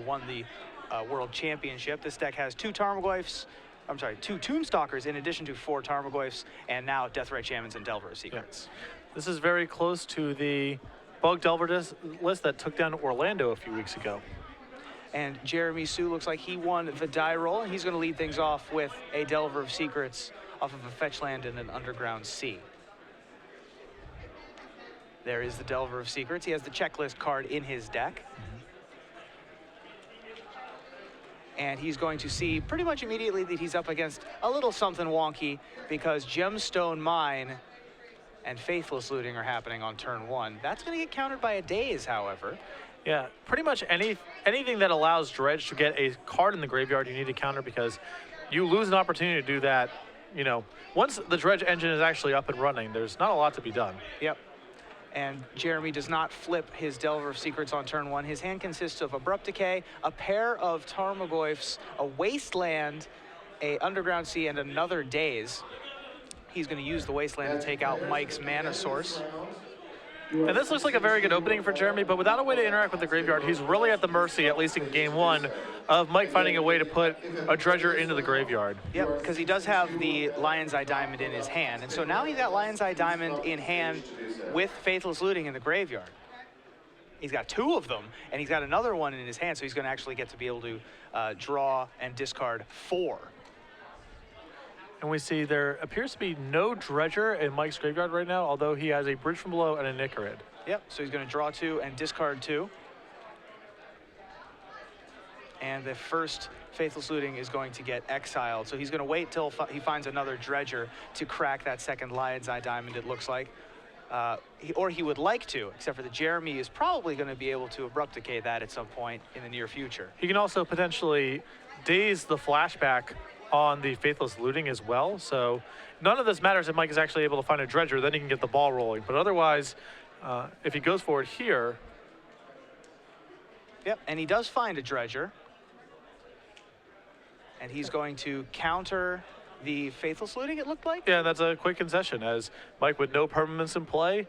won the World Championship. This deck has 2 Tarmogoyfs, I'm sorry, 2 Tombstalkers in addition to 4 Tarmogoyfs, and now Deathrite Shamans and Delver of Secrets. Yeah. This is very close to the Bug Delver list that took down Orlando a few weeks ago. And Jeremy Sue looks like he won the die roll, and he's going to lead things off with a Delver of Secrets off of a fetch land and an Underground Sea. There is the Delver of Secrets. He has the checklist card in his deck. And he's going to see pretty much immediately that he's up against a little something wonky, because Gemstone Mine and Faithless Looting are happening on turn 1. That's going to get countered by a Daze, however. Yeah, pretty much anything that allows Dredge to get a card in the graveyard, you need to counter, because you lose an opportunity to do that. You know, once the Dredge engine is actually up and running, there's not a lot to be done. Yep. And Jeremy does not flip his Delver of Secrets on turn 1. His hand consists of Abrupt Decay, a pair of Tarmogoyfs, a Wasteland, a Underground Sea, and another Daze. He's going to use the Wasteland to take out Mike's Mana Source. And this looks like a very good opening for Jeremy, but without a way to interact with the graveyard, he's really at the mercy, at least in game 1, of Mike finding a way to put a Dredger into the graveyard. Yep, because he does have the Lion's Eye Diamond in his hand, and so now he's got Lion's Eye Diamond in hand with Faithless Looting in the graveyard. He's got 2 of them, and he's got another one in his hand, so he's going to actually get to be able to draw and discard 4. And we see there appears to be no Dredger in Mike's graveyard right now, although he has a Bridge from Below and a Nicarid. Yep, so he's going to draw 2 and discard 2. And the first Faithless Looting is going to get exiled, so he's going to wait till he finds another Dredger to crack that second Lion's Eye Diamond, it looks like. Or he would like to, except for that Jeremy is probably going to be able to Abrupt Decay that at some point in the near future. He can also potentially daze the flashback on the Faithless Looting as well, so none of this matters if Mike is actually able to find a Dredger, then he can get the ball rolling. But otherwise, if he goes for it here... Yep, and he does find a Dredger. And he's going to counter the Faithless Looting, it looked like? Yeah, that's a quick concession, as Mike with no permanence in play,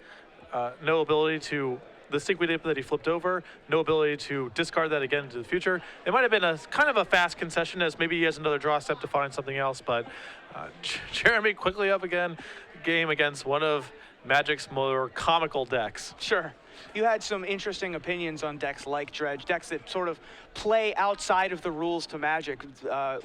no ability to... The Stinkweed Ape that he flipped over, no ability to discard that again into the future. It might have been a kind of a fast concession, as maybe he has another draw step to find something else, but Jeremy quickly up again, game against one of Magic's more comical decks. Sure. You had some interesting opinions on decks like Dredge, decks that sort of play outside of the rules to Magic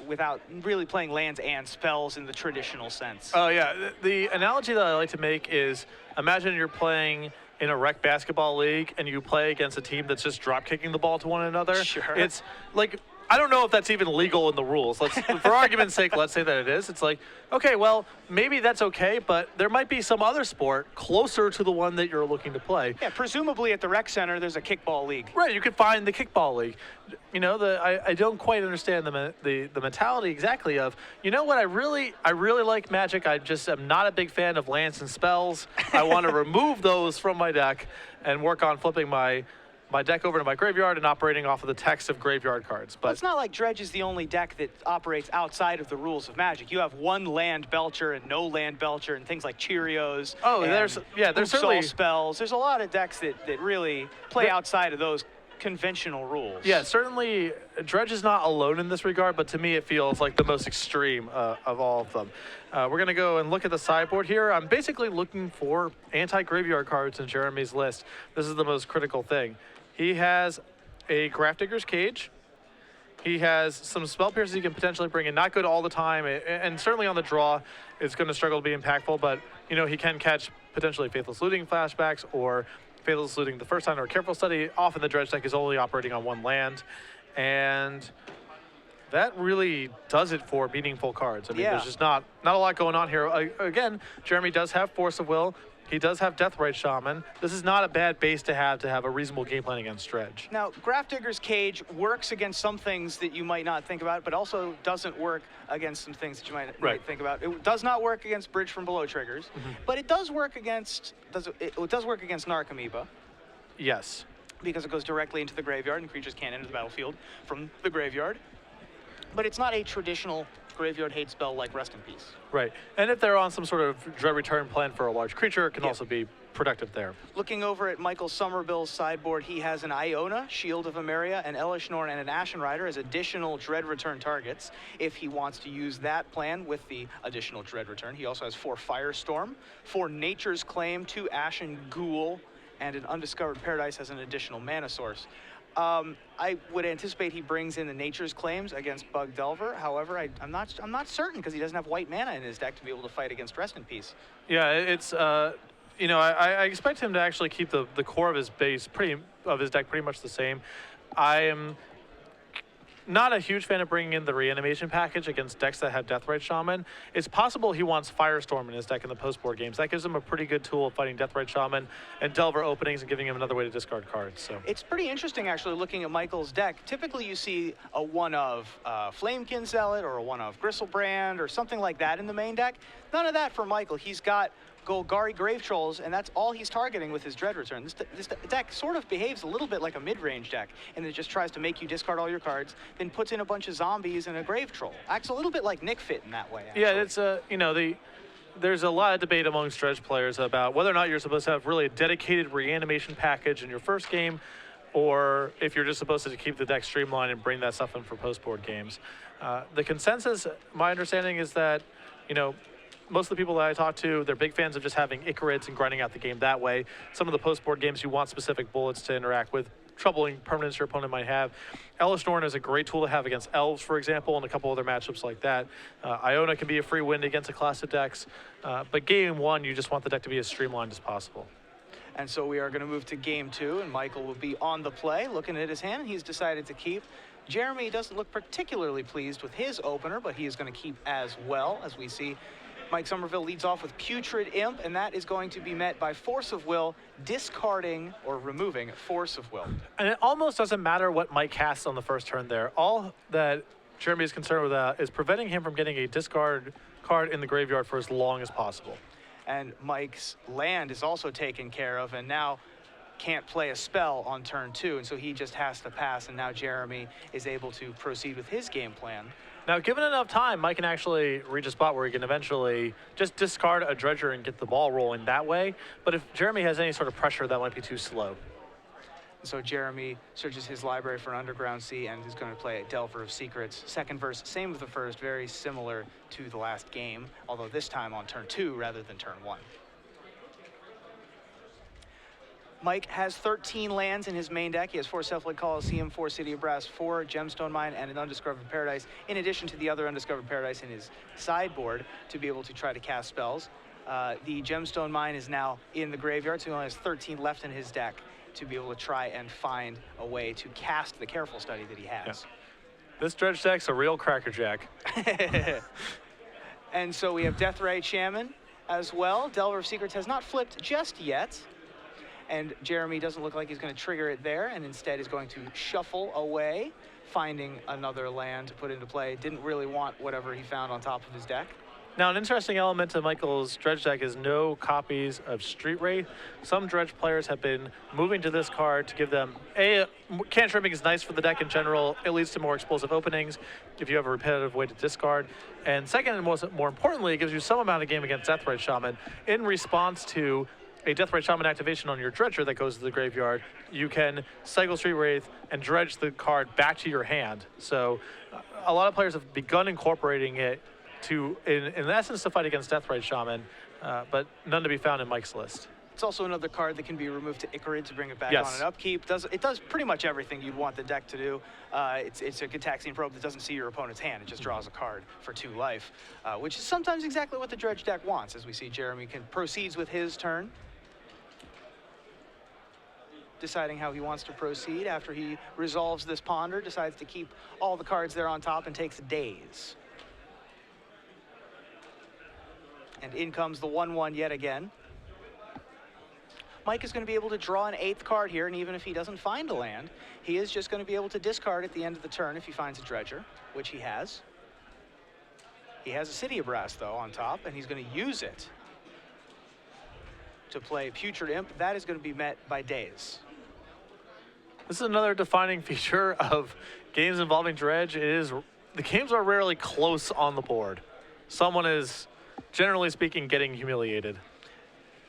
without really playing lands and spells in the traditional sense. Oh yeah, the analogy that I like to make is, imagine you're playing in a rec basketball league and you play against a team that's just drop kicking the ball to one another. Sure. It's like, I don't know if that's even legal in the rules. Let's, for argument's sake, let's say that it is. It's like, okay, well, maybe that's okay, but there might be some other sport closer to the one that you're looking to play. Yeah, presumably at the rec center, there's a kickball league. Right, you could find the kickball league. You know, I don't quite understand the mentality exactly of, you know what, I really like Magic. I just am not a big fan of lands and spells. I want to remove those from my deck and work on flipping my deck over to my graveyard and operating off of the text of graveyard cards. But well, it's not like Dredge is the only deck that operates outside of the rules of Magic. You have one land Belcher and no land Belcher and things like Cheerios. Oh, there's certainly spells. There's a lot of decks that really play outside of those conventional rules. Yeah, certainly Dredge is not alone in this regard, but to me it feels like the most extreme of all of them. We're going to go and look at the sideboard here. I'm basically looking for anti-graveyard cards in Jeremy's list. This is the most critical thing. He has a Grafdigger's Cage. He has some Spell Piercers he can potentially bring in. Not good all the time, and certainly on the draw, it's going to struggle to be impactful, but you know, he can catch potentially Faithless Looting flashbacks or Faithless Looting the first time, or Careful Study. Often the Dredge deck is only operating on one land, and that really does it for meaningful cards. I mean, there's just not a lot going on here. Again, Jeremy does have Force of Will. He does have Deathrite Shaman. This is not a bad base to have a reasonable game plan against Dredge. Now, Grafdigger's Cage works against some things that you might not think about, but also doesn't work against some things that you might think about. It does not work against Bridge from Below triggers, but it does work against Narcomoeba. Yes. Because it goes directly into the graveyard and creatures can't enter the battlefield from the graveyard. But it's not a traditional graveyard hate spell like Rest in Peace. Right, and if they're on some sort of dread return plan for a large creature, it can also be productive there. Looking over at Michael Somerville's sideboard, he has an Iona, Shield of Emeria, an Elishnorn, and an Ashen Rider as additional Dread Return targets if he wants to use that plan with the additional Dread Return. He also has 4 Firestorm, 4 Nature's Claim, 2 Ashen Ghoul, and an Undiscovered Paradise as an additional mana source. I would anticipate he brings in the Nature's Claims against Bug Delver. However, I'm not certain because he doesn't have white mana in his deck to be able to fight against Rest in Peace. Yeah, it's you know, I expect him to actually keep the core of his deck pretty much the same. I am not a huge fan of bringing in the reanimation package against decks that have Deathrite Shaman. It's possible he wants Firestorm in his deck in the post-board games. That gives him a pretty good tool of fighting Deathrite Shaman and Delver openings and giving him another way to discard cards. So it's pretty interesting, actually, looking at Michael's deck. Typically, you see a one of Flamekin Zealot or a one of Gristlebrand or something like that in the main deck. None of that for Michael. He's got Golgari Grave Trolls, and that's all he's targeting with his Dread Return. This deck sort of behaves a little bit like a mid-range deck, and it just tries to make you discard all your cards, then puts in a bunch of zombies and a Grave Troll. Acts a little bit like Nick Fit in that way, actually. Yeah, it's you know, there's a lot of debate amongst Dredge players about whether or not you're supposed to have really a dedicated reanimation package in your first game, or if you're just supposed to keep the deck streamlined and bring that stuff in for post-board games. The consensus, my understanding, is that, you know, most of the people that I talk to, they're big fans of just having Icarids and grinding out the game that way. Some of the post-board games, you want specific bullets to interact with, troubling permanents your opponent might have. Elishnorn is a great tool to have against Elves, for example, and a couple other matchups like that. Iona can be a free win against a class of decks, but game 1, you just want the deck to be as streamlined as possible. And so we are going to move to game 2, and Michael will be on the play, looking at his hand. He's decided to keep. Jeremy doesn't look particularly pleased with his opener, but he is going to keep as well, as we see. Mike Somerville leads off with Putrid Imp, and that is going to be met by Force of Will, discarding or removing Force of Will. And it almost doesn't matter what Mike casts on the first turn there. All that Jeremy is concerned with is preventing him from getting a discard card in the graveyard for as long as possible. And Mike's land is also taken care of, and now can't play a spell on turn 2, and so he just has to pass, and now Jeremy is able to proceed with his game plan. Now, given enough time, Mike can actually reach a spot where he can eventually just discard a Dredger and get the ball rolling that way. But if Jeremy has any sort of pressure, that might be too slow. So Jeremy searches his library for an Underground Sea and is going to play a Delver of Secrets. Second verse, same with the first, very similar to the last game, although this time on turn 2 rather than turn 1. Mike has 13 lands in his main deck. He has 4 Cephalid Coliseum, 4 City of Brass, 4 Gemstone Mine, and an Undiscovered Paradise, in addition to the other Undiscovered Paradise in his sideboard to be able to try to cast spells. The Gemstone Mine is now in the graveyard, so he only has 13 left in his deck to be able to try and find a way to cast the Careful Study that he has. Yeah. This Dredge deck's a real crackerjack. And so we have Deathrite Shaman as well. Delver of Secrets has not flipped just yet. And Jeremy doesn't look like he's going to trigger it there, and instead is going to shuffle away, finding another land to put into play. Didn't really want whatever he found on top of his deck. Now, an interesting element to Michael's Dredge deck is no copies of Street Wraith. Some Dredge players have been moving to this card to give them, cantripping is nice for the deck in general. It leads to more explosive openings if you have a repetitive way to discard. And second, and more importantly, it gives you some amount of game against Deathrite Shaman. In response to a Deathrite Shaman activation on your Dredger that goes to the graveyard, you can cycle Street Wraith and dredge the card back to your hand. So a lot of players have begun incorporating it to, in essence, to fight against Deathrite Shaman, but none to be found in Mike's list. It's also another card that can be removed to Icarid to bring it back Yes. on an upkeep. It does pretty much everything you'd want the deck to do. It's a Gitaxian Probe that doesn't see your opponent's hand. It just draws a card for 2 life, which is sometimes exactly what the Dredge deck wants, as we see Jeremy proceeds with his turn, deciding how he wants to proceed after he resolves this Ponder, decides to keep all the cards there on top and takes Daze. And in comes the 1/1 yet again. Mike is going to be able to draw an 8th card here, and even if he doesn't find a land, he is just going to be able to discard at the end of the turn if he finds a Dredger, which he has. He has a City of Brass, though, on top, and he's going to use it to play Putrid Imp. That is going to be met by Daze. This is another defining feature of games involving Dredge. The games are rarely close on the board. Someone is, generally speaking, getting humiliated.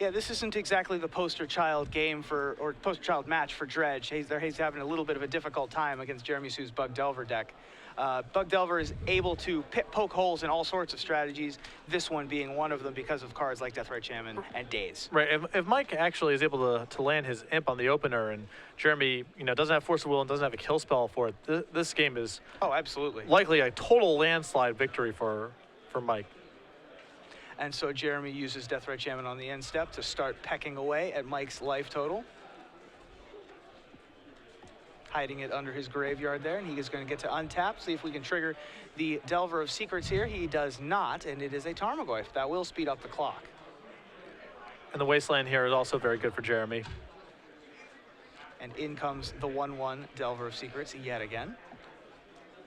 Yeah, this isn't exactly the poster child game for, or poster child match for Dredge. He's having a little bit of a difficult time against Jeremy Sue's Bug Delver deck. Bug Delver is able to poke holes in all sorts of strategies, this one being one of them because of cards like Deathrite Shaman and Daze. Right, if Mike actually is able to land his imp on the opener and Jeremy, doesn't have Force of Will and doesn't have a kill spell for it, this game is absolutely likely a total landslide victory for Mike. And so Jeremy uses Deathrite Shaman on the end step to start pecking away at Mike's life total. Hiding it under his graveyard there, and he is going to get to untap, see if we can trigger the Delver of Secrets here. He does not, and it is a Tarmogoyf. That will speed up the clock. And the Wasteland here is also very good for Jeremy. And in comes the 1/1 Delver of Secrets yet again.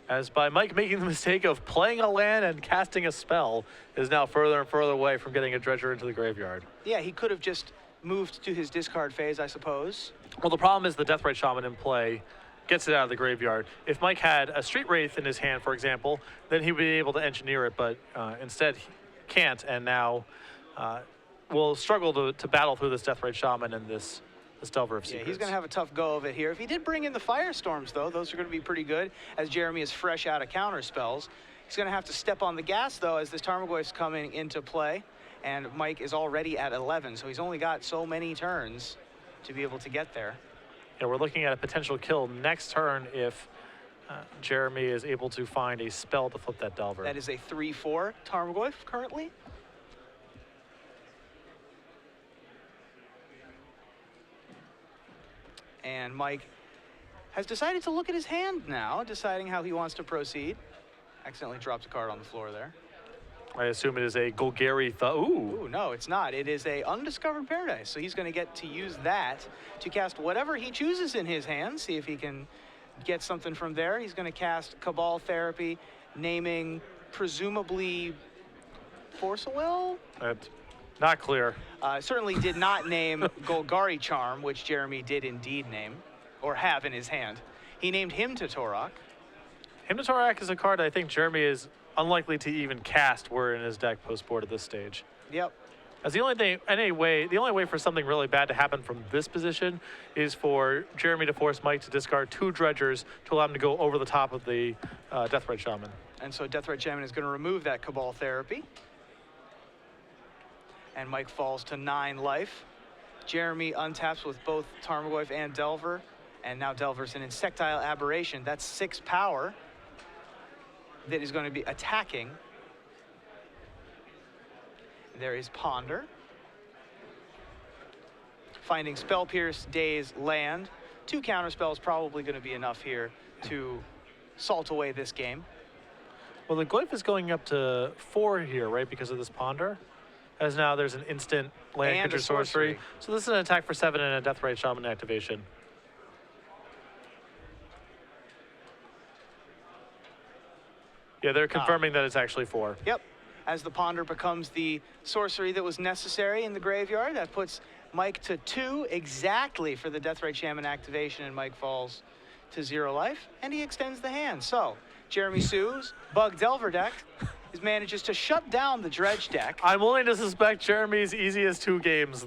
As by Mike making the mistake of playing a land and casting a spell is now further and further away from getting a Dredger into the graveyard. Yeah, he could have just moved to his discard phase, I suppose. Well, the problem is the Deathrite Shaman in play gets it out of the graveyard. If Mike had a Street Wraith in his hand, for example, then he would be able to engineer it, but instead he can't, and now will struggle to battle through this Deathrite Shaman and this Delver of Secrets. Yeah, he's going to have a tough go of it here. If he did bring in the Firestorms, though, those are going to be pretty good, as Jeremy is fresh out of counter spells. He's going to have to step on the gas, though, as this Tarmogoyf's coming into play, and Mike is already at 11, so he's only got so many turns to be able to get there. Yeah, we're looking at a potential kill next turn if Jeremy is able to find a spell to flip that Delver. That is a 3/4 Tarmogoyf currently. And Mike has decided to look at his hand now, deciding how he wants to proceed. Accidentally dropped a card on the floor there. I assume it is a Golgari Ooh, no, it's not. It is a Undiscovered Paradise. So he's going to get to use that to cast whatever he chooses in his hand, see if he can get something from there. He's going to cast Cabal Therapy, naming presumably Force of Will? Not clear. Certainly did not name Golgari Charm, which Jeremy did indeed name, or have in his hand. He named Hymn to Torok. Hymn to Torok is a card I think Jeremy is unlikely to even cast were in his deck post-board at this stage. Yep. As the only way for something really bad to happen from this position is for Jeremy to force Mike to discard 2 Dredgers to allow him to go over the top of the Deathrite Shaman. And so Deathrite Shaman is going to remove that Cabal Therapy. And Mike falls to 9 life. Jeremy untaps with both Tarmogoyf and Delver. And now Delver's an Insectile Aberration. That's 6 power that is going to be attacking. There is Ponder. Finding Spell Pierce, Daze, Land. 2 counter spells probably going to be enough here to salt away this game. Well, the Glyph is going up to 4 here, right, because of this Ponder? As now there's an instant land creature sorcery. So this is an attack for 7 and a Deathrite Shaman activation. Yeah, they're confirming that it's actually 4. Yep. As the Ponder becomes the sorcery that was necessary in the graveyard, that puts Mike to 2 exactly for the Deathrite Shaman activation, and Mike falls to 0 life, and he extends the hand. So Jeremy Sue's Bug Delver deck manages to shut down the Dredge deck. I'm willing to suspect Jeremy's easiest 2 games,